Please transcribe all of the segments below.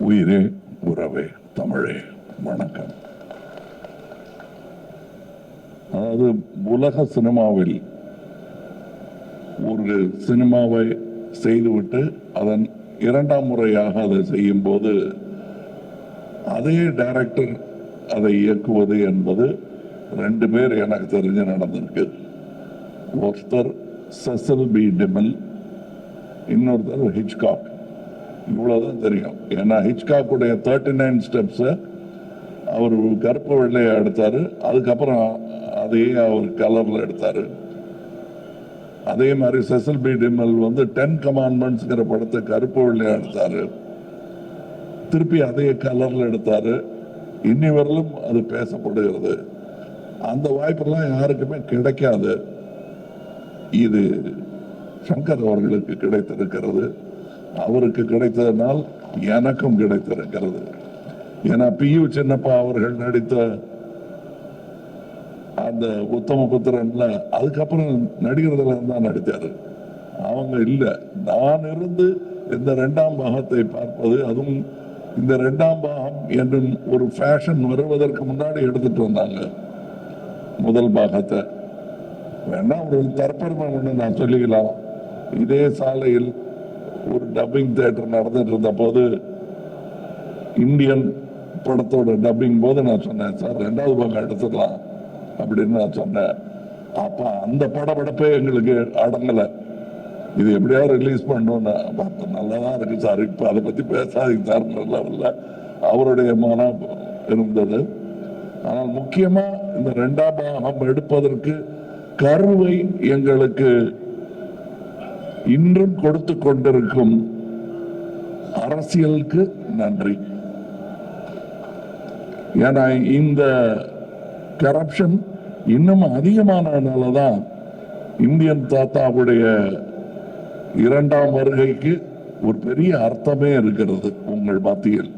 உயிரே உறவே தமிழே வணக்கம். அதாவது உலக சினிமாவில் ஒரு சினிமாவை செய்துவிட்டு அதன் இரண்டாம் முறையாக அதை செய்யும் போது அதே டைரக்டர் அதை இயக்குவது என்பது ரெண்டு பேர் எனக்கு தெரிஞ்சு நடந்திருக்கு. ஒருத்தர் செசில் பி டிமெல், இன்னொருத்தர் ஹிச்காக். இவ்வளவுதான் தெரியும். ஏன்னா ஹிச்காக்குடைய 39 ஸ்டெப்ஸை அவர் கருப்பு வெள்ளையை எடுத்தாரு, அதுக்கப்புறம் அதையே அவர் கலர்ல எடுத்தாரு. அதே மாதிரி செசில் பி டிமெல் 10 கமாண்ட்மெண்ட்ஸ்ங்கிற படத்தை கருப்பு வெள்ளையா எடுத்தாரு, திருப்பி அதே கலர்ல எடுத்தாரு. இன்னி வரலும் அது பேசப்படுகிறது. அந்த வாய்ப்பெல்லாம் யாருக்குமே கிடைக்காது. இது சங்கர் அவர்களுக்கு கிடைத்திருக்கிறது. அவருக்கு கிடைத்ததனால் எனக்கும் கிடைத்திருக்கிறது. ஏன்னா PU சின்னப்பா அவர்கள் நடித்த அந்த உத்தமபுத்திரன்ல அதுக்கப்புறம் நடிகர்கள் தான் நடித்தாரு. அவங்க இல்லை, நான் இருந்து இந்த இரண்டாம் பாகத்தை பார்ப்பது, அதுவும் இந்த இரண்டாம் பாகம் என்றும் ஒரு ஃபேஷன் வருவதற்கு முன்னாடி எடுத்துட்டு வந்தாங்க முதல் பாகத்தை. வேணா ஒரு தற்பெருமை ஒன்று நான் சொல்லிக்கலாம். இதே சாலையில் ஒரு டப்பிங் தியேட்டர் நடந்துட்டு இருந்த போது இந்தியன் படத்தோட டப்பிங் போது நான் சொன்னேன், சார் ரெண்டாவது பாகம் எடுத்துக்கலாம் அப்படின்னு நான் சொன்னேன். அப்ப அந்த படப்படப்பே எங்களுக்கு அடங்கல. இது எப்படியாவது ரிலீஸ் பண்ணணும்னு பார்த்தேன். நல்லாதான் இருக்கு சார், இப்ப அதை பத்தி பேசாதீங்க சார், நல்லா இல்லை அவருடைய மனம் இருந்தது. ஆனால் முக்கியமா இந்த இரண்டாம் பாகம் எடுப்பதற்கு கருவை எங்களுக்கு இன்றும் கொடுத்து கொண்டிருக்கும் அரசியலுக்கு நன்றி. ஏன்னா இந்த கரப்ஷன் இன்னும் அதிகமானதுனாலதான் இந்தியன் தாத்தாவுடைய இரண்டாம் வருகைக்கு ஒரு பெரிய அர்த்தமே இருக்கிறது உங்கள் மத்தியில்.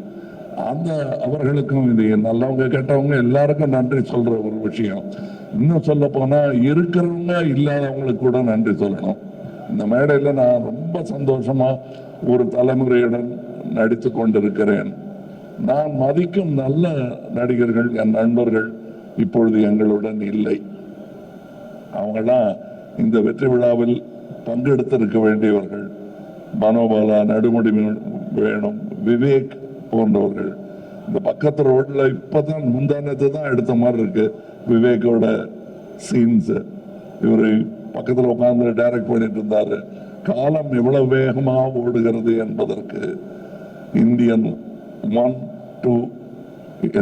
அந்த அவர்களுக்கும் இது நல்லவங்க கெட்டவங்க எல்லாருக்கும் நன்றி சொல்ற ஒரு விஷயம். இன்னும் சொல்ல போனா இருக்கிறவங்க இல்லாதவங்களுக்கு கூட நன்றி சொல்லணும். இந்த மேடையில் நான் ரொம்ப சந்தோஷமா ஒரு தலைமுறையுடன் நடித்து கொண்டிருக்கிறேன். நான் மதிக்கும் நல்ல நடிகர்கள், என் நண்பர்கள் இப்பொழுது எங்களுடன் இல்லை. அவங்கெல்லாம் இந்த வெற்றி விழாவில் பங்கெடுத்திருக்க வேண்டியவர்கள். மனோபாலா, நடுமுடி வேணும், விவேக் போன்றவர்கள். இந்த பக்கத்து ரோட்ல இப்பதான் முந்தானத்தை தான் எடுத்த மாதிரி இருக்கு விவேக்கோட சீன்ஸ். இவரு பக்கத்தில் உட்கார்ந்து டைரக்ட் பண்ணிட்டு இருந்தாரு. காலம் எவ்வளவு வேகமாக ஓடுகிறது என்பதற்கு இந்தியன் 1, 2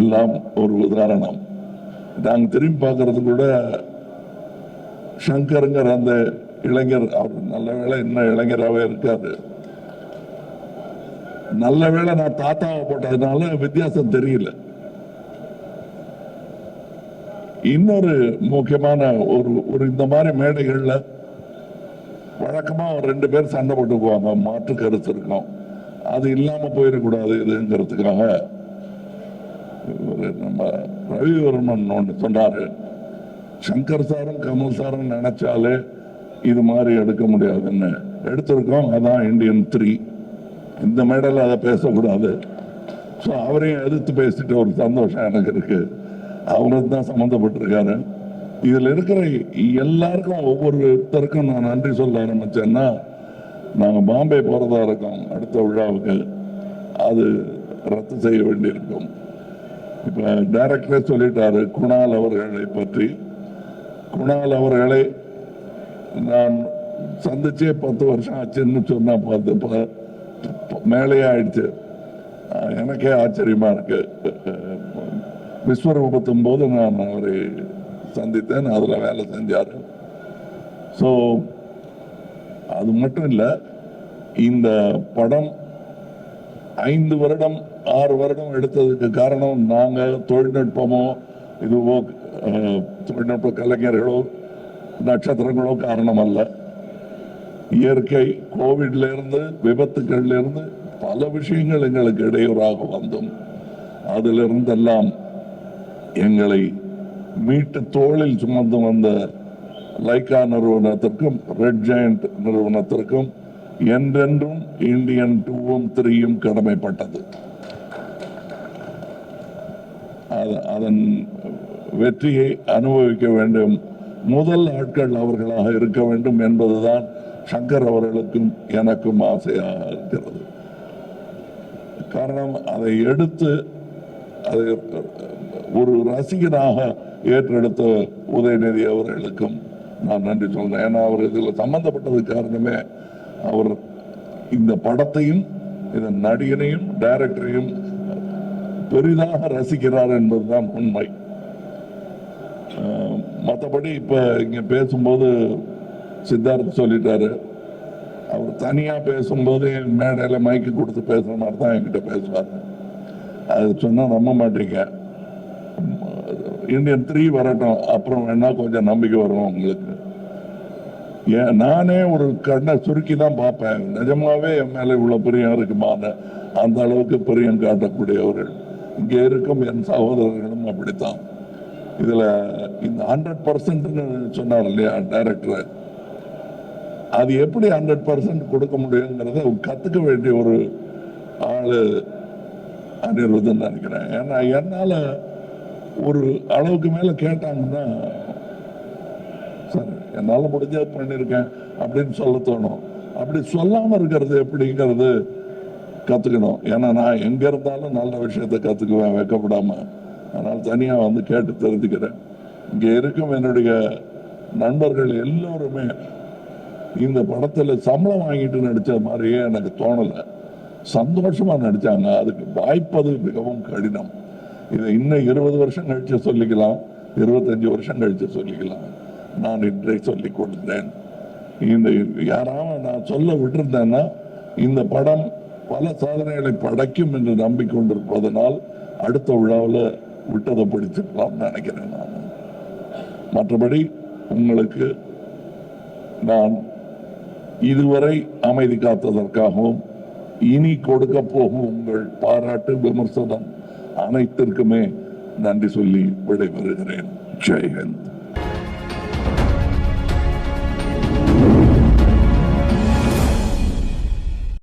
எல்லாம் ஒரு உதாரணம். நாங்க திரும்பி பார்க்கறது கூட சங்கருங்கிற அந்த இளைஞர், அவர் நல்ல வேளை இன்னும் இளைஞராகவே இருக்காரு. நல்ல வேளை நான் தாத்தாவை போட்டதுனால வித்தியாசம் தெரியல. இன்னொரு முக்கியமான ஒரு இந்த மாதிரி மேடைகள்ல வழக்கமா ஒரு 2 பேர் சண்டை போட்டுக்குவாங்க, மாற்று கருத்து இருக்கும். அது இல்லாம போயிடக்கூடாது இதுங்கிறதுக்காக நம்ம ரவிவர்மன் ஒன்று சொன்னாரு, சங்கர் சாரும் கமல் சாரும் நினைச்சாலே இது மாதிரி எடுக்க முடியாதுன்னு. எடுத்திருக்கோம், அதான் இந்தியன் 3. இந்த மேடையில் அதை பேசக்கூடாது. ஸோ அவரையும் எதிர்த்து பேசிட்டு ஒரு சந்தோஷம் எனக்கு இருக்கு. அவருக்கு தான் சம்மந்தப்பட்டிருக்காரு. இதுல இருக்கிற எல்லாருக்கும் ஒவ்வொருத்தருக்கும் நான் நன்றி சொல்ல ஆரம்பிச்சேன்னா, நாங்க பாம்பே போறதா இருக்கோம் அடுத்த விழாவுக்கு. அது ரத்து செய்ய வேண்டியிருக்கும். இப்ப டைரக்டரே சொல்லிட்டாரு குணால் அவர்களை பற்றி. குணால் அவர்களை நான் சந்திச்சே 10 வருஷம் ஆச்சுன்னு சொன்னா பார்த்து மேலே ஆயிடுச்சு. எனக்கே ஆச்சரியமா இருக்கு. விஸ்வரூபத்தும் போது நான் அவரை சந்தித்தேன், அதுல வேலை செஞ்சாரு. ஸோ அது மட்டும் இல்லை, இந்த படம் 5 வருடம் 6 வருடம் எடுத்ததுக்கு காரணம் நாங்க தொழில்நுட்பமோ இதுவோ தொழில்நுட்ப கலைஞர்களோ நட்சத்திரங்களோ காரணம் அல்ல. இயற்கை, கோவிட்ல இருந்து விபத்துக்கள்ல இருந்து பல விஷயங்கள் எங்களுக்கு இடையூறாக வந்தும் அதிலிருந்தெல்லாம் எங்களை மீட்டு தோளில் சுமந்து வந்த லைக்கா நிறுவனத்திற்கும் ரெட் ஜெயண்ட் நிறுவனத்திற்கும் என்றென்றும் இந்தியன் 2ம் 3ம் கடமைப்பட்டது. அதன் வெற்றியை அனுபவிக்க வேண்டும். முதல் ஆட்கள் அவர்களாக இருக்க வேண்டும் என்பதுதான் சங்கர் அவர்களுக்கும் எனக்கும் ஆசையாக இருக்கிறது. காரணம், அதை எடுத்து அதை ஒரு ரசிகனாக ஏற்றெடுத்த உதயநிதி அவர்களுக்கும் நான் நன்றி சொல்றேன். ஏன்னா அவர் இதில் சம்பந்தப்பட்டது காரணமே அவர் இந்த படத்தையும் இதன் நடிகனையும் டைரக்டரையும் பெரிதாக ரசிக்கிறார் என்பதுதான் உண்மை. மற்றபடி இப்ப இங்க பேசும்போது சித்தார்த் சொல்லிட்டாரு, அவர் தனியா பேசும்போது மேடையில மைக்கு கொடுத்து பேசுற மாதிரி தான் என்கிட்ட பேசுவாரு. அது சொன்னா நம்ப மாட்டீங்க. இந்தியன் 3 வரட்டும், அப்புறம் வேணா கொஞ்சம் நம்பிக்கை வரும் உங்களுக்கு. நானே ஒரு கண்ணை சுருக்கி தான் பார்ப்பேன். நிஜமாவே என் மேல இவ்வளவு பிரியம் இருக்குமான அந்த அளவுக்கு பிரியம் காட்டக்கூடியவர்கள் இங்க இருக்கும் என் சகோதரர்களும் அப்படித்தான். இதுல இந்த 100% சொன்னார் இல்லையா டைரக்டர், அது எப்படி 100% கொடுக்க முடியுங்கிறத கத்துக்க வேண்டிய ஒரு ஆளு அனிருத்தன் நினைக்கிறேன். ஏன்னா என்னால ஒரு அளவுக்கு மேல கேட்டாங்கன்னா சரி என்னால முடிஞ்சது பண்ணிருக்கேன் அப்படின்னு சொல்ல தோணும். அப்படி சொல்லாம இருக்கிறது எப்படிங்கிறது கத்துக்கணும். ஏன்னா நான் எங்க இருந்தாலும் நல்ல விஷயத்த கத்துக்குவேன் வைக்கப்படாம. அதனால தனியா வந்து கேட்டு தெரிஞ்சுக்கிறேன். இங்க இருக்கும் என்னுடைய நண்பர்கள் எல்லோருமே இந்த படத்துல சம்பளம் வாங்கிட்டு நடிச்ச மாதிரியே எனக்கு தோணல. சந்தோஷமா நடிச்சாங்க. அதுக்கு வாய்ப்பது மிகவும் கடினம். இதை இன்னும் 20 வருஷம் கழிச்சு சொல்லிக்கலாம், 25 வருஷம் கழிச்சு சொல்லிக்கலாம். நான் இன்றை சொல்லிக் கொடுக்கிறேன். இந்த யாராவது நான் சொல்ல விட்டிருந்தேன்னா இந்த படம் பல சாதனைகளை படைக்கும் என்று நம்பிக்கொண்டிருப்பதனால் அடுத்த விழாவில் விட்டதை பிடிச்சிருக்கலாம் நினைக்கிறேன். நான் மற்றபடி உங்களுக்கு நான் இதுவரை அமைதி காத்ததற்காகவும் இனி கொடுக்க போகும் உங்கள் பாராட்டு விமர்சனம் அனைத்திற்குமே நன்றி சொல்லி விடைபெறுகிறேன். ஜெய் ஹிந்த்.